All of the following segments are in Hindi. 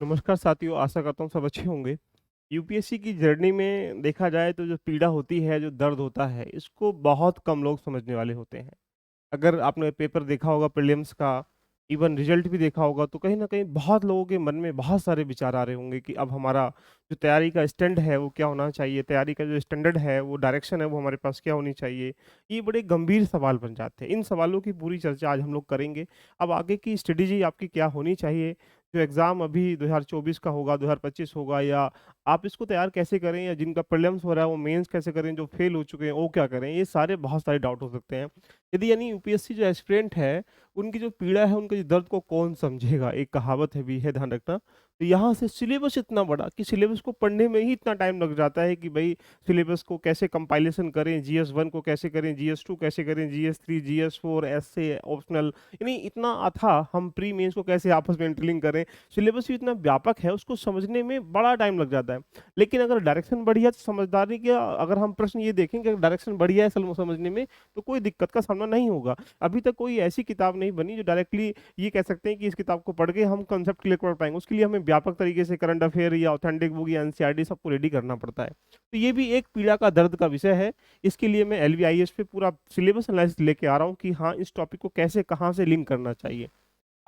नमस्कार साथियों, आशा करता हूँ सब अच्छे होंगे। यूपीएससी की जर्नी में देखा जाए तो जो पीड़ा होती है, जो दर्द होता है, इसको बहुत कम लोग समझने वाले होते हैं। अगर आपने पेपर देखा होगा प्रीलिम्स का, इवन रिजल्ट भी देखा होगा, तो कहीं न कहीं बहुत लोगों के मन में बहुत सारे विचार आ रहे होंगे कि अब हमारा जो तैयारी का स्टैंड है, वो क्या होना चाहिए? तैयारी का जो स्टैंडर्ड है, वो डायरेक्शन है, वो हमारे पास क्या होनी चाहिए? ये बड़े गंभीर सवाल बन जाते हैं। इन सवालों की पूरी चर्चा आज हम लोग करेंगे। अब आगे की स्ट्रेटेजी आपकी क्या होनी चाहिए? जो एग्ज़ाम अभी 2024 का होगा, 2025 होगा, या आप इसको तैयार कैसे करें, या जिनका प्रीलिम्स हो रहा है, वो मेंस कैसे करें? जो फेल हो चुके हैं, वो क्या करें? ये सारे बहुत सारे डाउट हो सकते हैं। यदि यानी यूपीएससी जो एस्पिरेंट है, उनकी जो पीड़ा है, उनके दर्द को कौन समझेगा? एक कहावत है भी है, ध्यान रखना। तो यहाँ से सिलेबस इतना बड़ा कि सिलेबस को पढ़ने में ही इतना टाइम लग जाता है कि भई सिलेबस को कैसे कंपाइलेशन करें, जीएस 1 को कैसे करें, जीएस 2 कैसे करें, जीएस 3, जीएस 4, एस्से, ऑप्शनल, यानी इतना अथाह हम प्री मेंस को कैसे आपस में इंटरलिंक करें। सिलेबस भी इतना व्यापक है, उसको समझने में बड़ा टाइम लग जाता है। लेकिन अगर डायरेक्शन बढ़िया है तो समझदारी के अगर हम प्रश्न ये देखें कि अगर डायरेक्शन बढ़िया है समझने में, तो कोई दिक्कत का सामना नहीं होगा। अभी तक कोई ऐसी किताब नहीं बनी जो डायरेक्टली ये कह सकते हैं कि इस किताब को पढ़ के हम कंसेप्ट क्लियर कर पाएँगे। उसके लिए हमें व्यापक तरीके से करंट अफेयर या ऑथेंटिक बुक या एनसीईआरटी सबको रेडी करना पड़ता है। तो ये भी एक पीड़ा का दर्द का विषय है। इसके लिए मैं एलवीआईएस पे पूरा सिलेबस एनालिसिस लेके आ रहा हूँ कि हाँ, इस टॉपिक को कैसे कहाँ से लिंक करना चाहिए।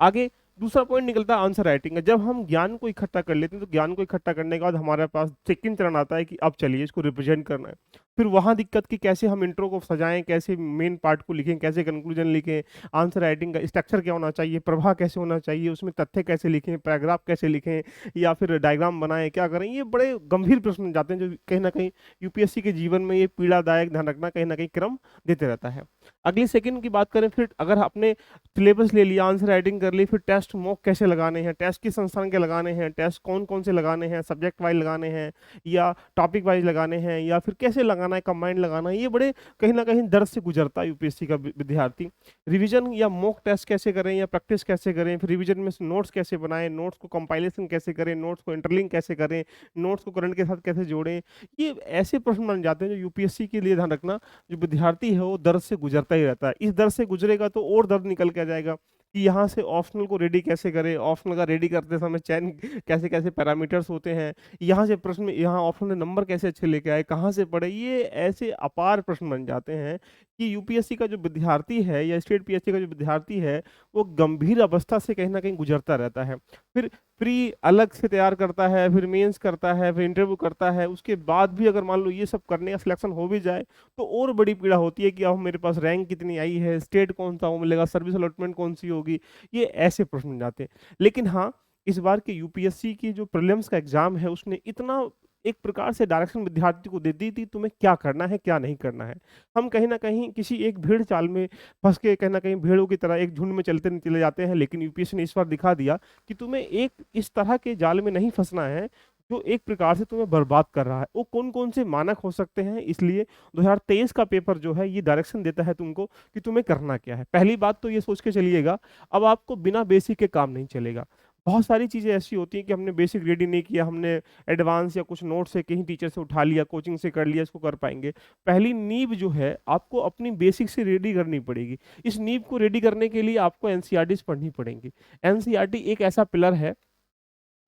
आगे दूसरा पॉइंट निकलता है आंसर राइटिंग का। जब हम ज्ञान को इकट्ठा कर लेते हैं, तो ज्ञान को इकट्ठा करने के बाद हमारे पास सेकंड चरण आता है कि अब चलिए इसको रिप्रेजेंट करना है। फिर वहाँ दिक्कत कि कैसे हम इंट्रो को सजाएँ, कैसे मेन पार्ट को लिखें, कैसे कंक्लूजन लिखें, आंसर राइटिंग का स्ट्रक्चर क्या होना चाहिए, प्रवाह कैसे होना चाहिए, उसमें तथ्य कैसे लिखें, पैराग्राफ कैसे लिखें, या फिर डायग्राम बनाएँ, क्या करें? ये बड़े गंभीर प्रश्न बन जाते हैं, जो कहीं न कहीं यूपीएससी के जीवन में ये पीड़ादायक, ध्यान रखना, कहीं न कहीं क्रम देते रहता है। अगली सेकंड की बात करें, फिर अगर आपने सिलेबस ले लिया, आंसर राइटिंग कर ली, फिर टेस्ट मॉक कैसे लगाने हैं, टेस्ट किस संस्थान के लगाने हैं, टेस्ट कौन-कौन से लगाने हैं, सब्जेक्ट वाइज़ लगाने हैं या टॉपिक वाइज़ लगाने हैं, या फिर कैसे लगाना है, कंबाइंड लगाना है, ये बड़े कहीं न कहीं दर्द से गुज़रता है यूपीएससी का विद्यार्थी। रिवीजन या मॉक टेस्ट कैसे करें या प्रैक्टिस कैसे करें, फिर रिवीजन में से नोट्स कैसे बनाएँ, नोट्स को कंपाइलेशन कैसे करें, नोट्स को इंटरलिंक कैसे करें, नोट्स को करंट के साथ कैसे जोड़ें। ये ऐसे प्रश्न बन जाते हैं जो यूपीएससी के लिए, ध्यान रखना, जो विद्यार्थी है वो दर्द से गुजरता ही रहता है। इस दर्द से गुजरेगा तो और दर्द निकल के आ जाएगा कि यहाँ से ऑप्शनल को रेडी कैसे करें, ऑप्शनल का रेडी करते समय चयन कैसे-कैसे पैरामीटर्स होते हैं, यहाँ से प्रश्न में यहाँ ऑप्शन में नंबर कैसे अच्छे लेके आए, कहाँ से पढ़े, ये ऐसे अपार प्रश्न बन जाते हैं कि यूपीएससी का जो विद्यार्थी है या स्टेट पीएससी का जो विद्यार्थी है, वो गंभीर अवस्था से कहीं न कहीं गुजरता रहता है। फिर प्री अलग से तैयार करता है, फिर मेंस करता है, फिर इंटरव्यू करता है, उसके बाद भी अगर मान लो ये सब करने का सिलेक्शन हो भी जाए, तो और बड़ी पीड़ा होती है कि अब मेरे पास रैंक कितनी आई है, स्टेट कौन-सा वो मिलेगा, सर्विस अलॉटमेंट कौन-सी होगी, ये ऐसे प्रश्न बन जाते हैं। लेकिन हाँ, इस बार के यूपीएससी की जो प्रीलिम्स का एग्ज़ाम है, उसने इतना एक प्रकार से डायरेक्शन विद्यार्थी को दे दी थी, तुम्हें क्या करना है, क्या नहीं करना है। हम कहीं न कहीं किसी एक भेड़ चाल में फँस के कहीं न कहीं भेड़ों की तरह एक झुंड में चलते चले जाते हैं, लेकिन यूपीएससी ने इस बार दिखा दिया कि तुम्हें एक इस तरह के जाल में नहीं फँसना है, जो एक प्रकार से तुम्हें बर्बाद कर रहा है। वो कौन-कौन से मानक हो सकते हैं, इसलिए 2023 का पेपर जो है, ये डायरेक्शन देता है तुमको कि तुम्हें करना क्या है। पहली बात तो ये सोच के चलिएगा, अब आपको बिना बेसिक के काम नहीं चलेगा। बहुत सारी चीज़ें ऐसी होती हैं कि हमने बेसिक रेडी नहीं किया, हमने एडवांस या कुछ नोट्स से कहीं टीचर से उठा लिया, कोचिंग से कर लिया, इसको कर पाएँगे। पहली नींव जो है, आपको अपनी बेसिक से रेडी करनी पड़ेगी। इस नींव को रेडी करने के लिए आपको एनसीईआरटीज़ पढ़नी पड़ेंगी। एनसीईआरटी एक ऐसा पिलर है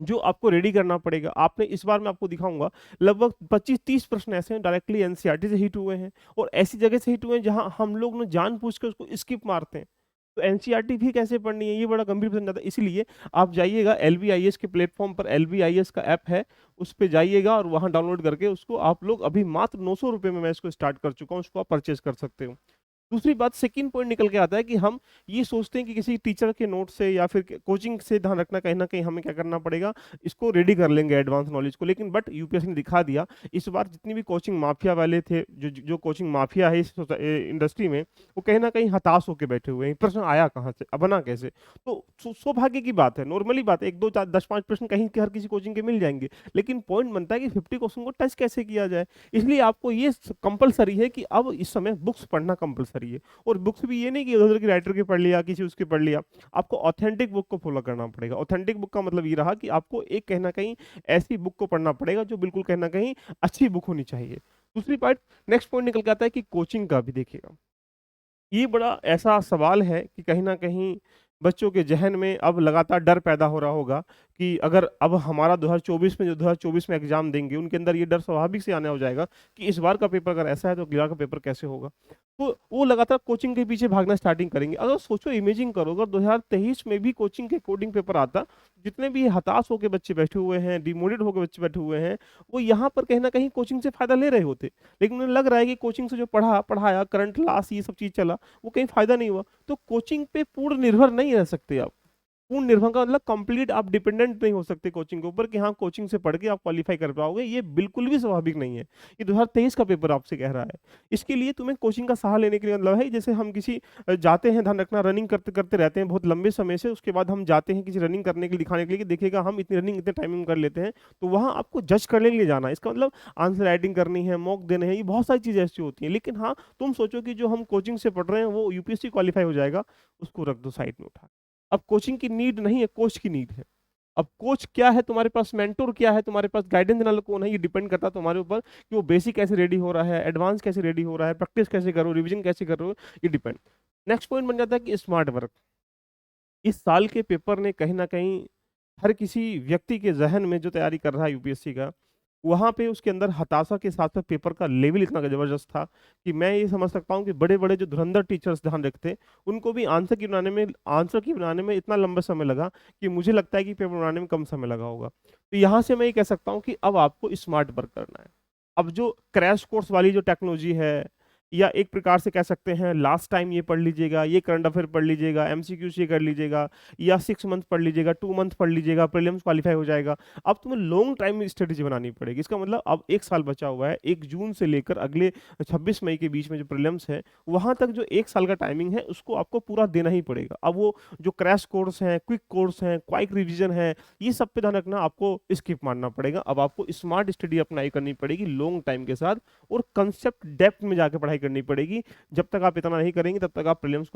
जो आपको रेडी करना पड़ेगा। आपने इस बार मैं आपको दिखाऊँगा, लगभग 25-30 प्रश्न ऐसे हैं डायरेक्टली एनसीईआरटी से हिट हुए हैं, और ऐसी जगह से हिट हुए हैं जहाँ हम लोग ना जानबूझ के उसको स्किप मारते हैं। तो एनसीईआरटी भी कैसे पढ़नी है, ये बड़ा गंभीर बन जाता है। इसीलिए आप जाइएगा एलबीआईएस के प्लेटफ़ॉर्म पर, एलबीआईएस का ऐप है, उस पे जाइएगा और वहाँ डाउनलोड करके उसको आप लोग अभी मात्र ₹900 में मैं इसको स्टार्ट कर चुका हूँ, उसको आप परचेज़ कर सकते हो। दूसरी बात, सेकंड पॉइंट निकल के आता है कि हम ये सोचते हैं कि किसी टीचर के नोट से या फिर कोचिंग से, ध्यान रखना, कहीं न कहीं हमें क्या करना पड़ेगा, इसको रेडी कर लेंगे एडवांस नॉलेज को। लेकिन बट यूपीएससी ने दिखा दिया, इस बार जितनी भी कोचिंग माफिया वाले थे, जो कोचिंग माफिया है इस इंडस्ट्री में, वो कहीं न कहीं हताश होके बैठे हुए हैं। प्रश्न आया कहाँ से? बना कैसे? तो सौभाग्य की बात है, नॉर्मली बात है, 1, 2, 4, 10, 5 प्रश्न कहीं के हर किसी कोचिंग के मिल जाएँगे। लेकिन पॉइंट बनता है कि 50 क्वेश्चन को टच कैसे किया जाए? इसलिए आपको ये कंपल्सरी है कि अब इस समय बुक्स पढ़ना कंपल्सरी है। और बुक्स भी ये नहीं कि इधर-उधर की राइटर की पढ़ लिया, किसी उसकी पढ़ लिया। आपको ऑथेंटिक बुक को फ़ॉलो करना पड़ेगा। ऑथेंटिक बुक का मतलब ये रहा कि आपको एक कहीं न कहीं ऐसी बुक को पढ़ना पड़ेगा जो बिल्कुल कहीं न कहीं अच्छी बुक होनी चाहिए। दूसरी पार्ट, नेक्स्ट पॉइंट निकल के आता है कि कोचिंग का भी देखिएगा। ये बड़ा ऐसा सवाल है कि कहीं न कहीं बच्चों के ज़हन में अब लगातार डर पैदा हो रहा होगा कि अगर अब हमारा 2024 में जो 2024 में एग्जाम देंगे उनके अंदर ये डर स्वाभाविक से आने हो जाएगा कि इस बार का पेपर अगर ऐसा है तो अगली बार का पेपर कैसे होगा। तो वो लगातार कोचिंग के पीछे भागना स्टार्टिंग करेंगे। अगर सोचो, इमेजिन करो, अगर 2023 में भी कोचिंग के कोडिंग पेपर आता, जितने भी हताश होकर बच्चे बैठे हुए हैं, डिमोटिवेट होकर बच्चे बैठे हुए हैं, वो यहाँ पर कहीं ना कहीं कोचिंग से फायदा ले रहे होते, लेकिन उन्हें लग रहा है कि कोचिंग से जो पढ़ाया करंट क्लास ये सब चीज चला, वो कहीं फायदा नहीं हुआ। तो कोचिंग पे पूर्ण निर्भर नहीं रह सकते आप। पूर्ण निर्भर का मतलब कंप्लीट आप डिपेंडेंट नहीं हो सकते कोचिंग के ऊपर कि हाँ कोचिंग से पढ़ के आप क्वालिफाई कर पाओगे, ये बिल्कुल भी स्वाभाविक नहीं है। ये 2023 का पेपर आपसे कह रहा है। इसके लिए तुम्हें कोचिंग का सहारा लेने के लिए मतलब है जैसे हम किसी जाते हैं, ध्यान रखना, रनिंग करते करते रहते हैं बहुत लंबे समय से, उसके बाद हम जाते हैं किसी रनिंग करने के लिए, दिखाने के लिए कि देखिएगा हम इतनी रनिंग इतने टाइमिंग कर लेते हैं, तो वहाँ आपको जज करने के लिए जाना है। इसका मतलब आंसर राइटिंग करनी है, मॉक देने हैं, ये बहुत सारी चीज़ें ऐसी होती हैं। लेकिन हाँ, तुम सोचो कि जो हम कोचिंग से पढ़ रहे हैं वो यूपीएससी क्वालिफाई हो जाएगा, उसको रख दो साइड में उठा। अब कोचिंग की नीड नहीं है, कोच की नीड है। अब कोच क्या है, तुम्हारे पास मेंटोर क्या है, तुम्हारे पास गाइडेंस देने वाला कौन है, ये डिपेंड करता है तुम्हारे ऊपर कि वो बेसिक कैसे रेडी हो रहा है, एडवांस कैसे रेडी हो रहा है, प्रैक्टिस कैसे करो, रिवीजन कैसे करो, ये डिपेंड। नेक्स्ट पॉइंट बन जाता है कि स्मार्ट वर्क। इस साल के पेपर ने कहीं ना कहीं हर किसी व्यक्ति के जहन में जो तैयारी कर रहा है यूपीएससी का, वहां पे उसके अंदर हताशा के साथ साथ पेपर का लेवल इतना जबरदस्त था कि मैं ये समझ सकता हूँ कि बड़े बड़े जो धुरंधर टीचर्स ध्यान रखते, उनको भी आंसर की बनाने में इतना लंबा समय लगा कि मुझे लगता है कि पेपर बनाने में कम समय लगा होगा। तो यहाँ से मैं ये कह सकता हूँ कि अब आपको स्मार्ट वर्क करना है। अब जो क्रैश कोर्स वाली जो टेक्नोलॉजी है, या एक प्रकार से कह सकते हैं लास्ट टाइम ये पढ़ लीजिएगा, ये करंट अफेयर पढ़ लीजिएगा, एमसीक्यू से कर लीजिएगा, या 6 मंथ पढ़ लीजिएगा, 2 मंथ पढ़ लीजिएगा, प्रीलिम्स क्वालिफाई हो जाएगा। अब तुम्हें लॉन्ग टाइम में स्ट्रेटेजी बनानी पड़ेगी। इसका मतलब अब 1 साल बचा हुआ है, 1 जून से लेकर अगले 26 मई के बीच में जो प्रीलिम्स है, वहां तक जो 1 साल का टाइमिंग है उसको आपको पूरा देना ही पड़ेगा। अब वो जो क्रैश कोर्स है, क्विक कोर्स है, क्वाइक रिविजन है, ये सब पे ध्यान रखना, आपको स्किप मारना पड़ेगा। अब आपको स्मार्ट स्टडी अपनाई करनी पड़ेगी लॉन्ग टाइम के साथ, और कंसेप्ट डेप्थ में जाकर पढ़ाई करनी पड़ेगी। जब तक आप इतना नहीं करेंगे तब तक आप प्रीलिम्स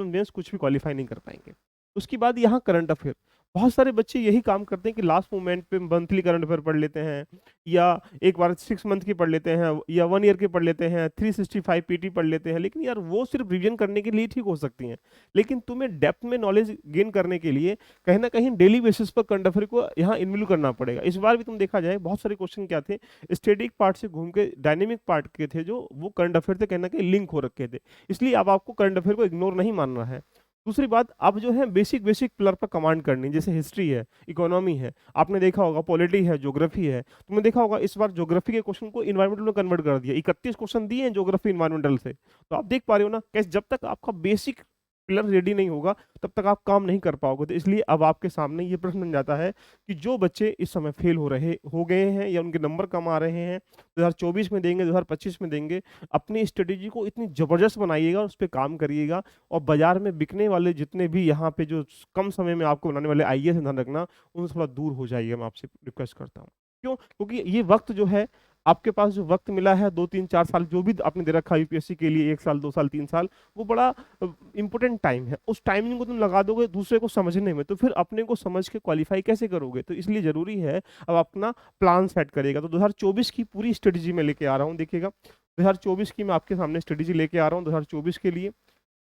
मेंस कुछ भी क्वालिफाई नहीं कर पाएंगे। उसके बाद यहाँ करंट अफेयर, बहुत सारे बच्चे यही काम करते हैं कि लास्ट मोमेंट पे मंथली करंट अफेयर पढ़ लेते हैं, या एक बार 6 मंथ की पढ़ लेते हैं, या 1 ईयर की पढ़ लेते हैं, 365 पीटी पढ़ लेते हैं। लेकिन यार वो सिर्फ रिवीजन करने के लिए ठीक हो सकती हैं, लेकिन तुम्हें डेप्थ में नॉलेज गेन करने के लिए कहीं ना कहीं डेली बेसिस पर करंट अफेयर को यहाँ इन्वॉल्व करना पड़ेगा। इस बार भी तुम देखा जाए बहुत सारे क्वेश्चन क्या थे, स्टैटिक पार्ट से घूम के डायनेमिक पार्ट के थे, जो वो करंट अफेयर से कहीं ना कहीं लिंक हो रखे थे। इसलिए अब आपको करंट अफेयर को इग्नोर नहीं मानना है। दूसरी बात, अब जो है बेसिक बेसिक पिलर पर कमांड करनी, जैसे हिस्ट्री है, इकोनॉमी है, आपने देखा होगा पॉलिटी है, ज्योग्राफी है। तुमने देखा होगा इस बार ज्योग्राफी के क्वेश्चन को इन्वायरमेंटल में कन्वर्ट कर दिया, 31 क्वेश्चन दिए हैं ज्योग्राफी इन्वायरमेंटल से। तो आप देख पा रहे हो ना कैसे जब तक आपका बेसिक पिलर रेडी नहीं होगा तब तक आप काम नहीं कर पाओगे। तो इसलिए अब आपके सामने ये प्रश्न बन जाता है कि जो बच्चे इस समय फेल हो गए हैं या उनके नंबर कम आ रहे हैं, 2024 में देंगे, 2025 में देंगे, अपनी स्ट्रेटेजी को इतनी जबरदस्त बनाइएगा, उस पर काम करिएगा, और बाजार में बिकने वाले जितने भी यहाँ पे जो कम समय में आपको बनाने वाले आईएएस ध्यान रखना, उनसे थोड़ा दूर हो जाइए, मैं आपसे रिक्वेस्ट करता हूँ। क्यों? क्योंकि ये वक्त जो है, आपके पास जो वक्त मिला है 2 3 4 साल जो भी आपने दे रखा है यूपीएससी के लिए, 1 साल 2 साल 3 साल, वो बड़ा इंपॉर्टेंट टाइम है। उस टाइमिंग को तुम लगा दोगे दूसरे को समझने में, तो फिर अपने को समझ के क्वालिफाई कैसे करोगे? तो इसलिए जरूरी है अब अपना प्लान सेट करेगा। तो 2024 की पूरी स्ट्रेटेजी में लेके आ रहा हूँ, देखिएगा 2024 की मैं आपके सामने स्ट्रेटेजी लेके आ रहा हूँ। 2024 के लिए,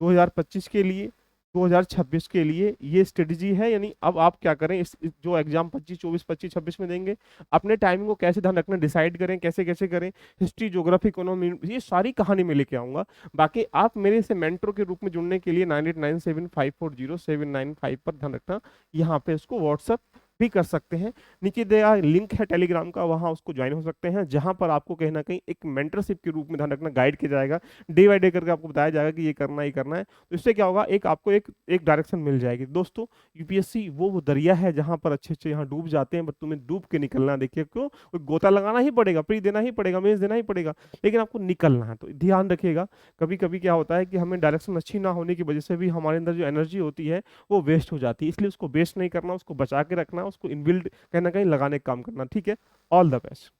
2025 के लिए, 2026 के लिए ये स्ट्रेटेजी है। यानी अब आप क्या करें, इस जो एग्जाम 25 24 25 26 में देंगे, अपने टाइमिंग को कैसे ध्यान रखना डिसाइड करें, कैसे कैसे करें। हिस्ट्री, ज्योग्राफी, इकोनॉमी, ये सारी कहानी में लेके आऊंगा। बाकी आप मेरे से मेंटर के रूप में जुड़ने के लिए 9897540795 पर ध्यान रखना, यहाँ पे इसको व्हाट्सअप भी कर सकते हैं। नीचे दिया लिंक है टेलीग्राम का, वहां उसको ज्वाइन हो सकते हैं, जहां पर आपको कहीं ना कहीं एक मेंटरशिप के रूप में ध्यान रखना गाइड किया जाएगा, डे बाय डे करके आपको बताया जाएगा कि ये करना ही करना है। तो इससे क्या होगा, आपको एक डायरेक्शन मिल जाएगी। दोस्तों, यूपीएससी वो दरिया है जहां पर अच्छे अच्छे यहाँ डूब जाते हैं, बट तुम्हें डूब के निकलना है। देखिए क्यों, गोता लगाना ही पड़ेगा, प्री देना ही पड़ेगा, मेंस देना ही पड़ेगा, लेकिन आपको निकलना है। तो ध्यान रखिएगा, कभी कभी क्या होता है कि हमें डायरेक्शन अच्छी ना होने की वजह से भी हमारे अंदर जो एनर्जी होती है वो वेस्ट हो जाती है। इसलिए उसको वेस्ट नहीं करना, उसको बचा के रखना, उसको इनबिल्ड कहीं ना कहीं लगाने का काम करना। ठीक है, ऑल द बेस्ट।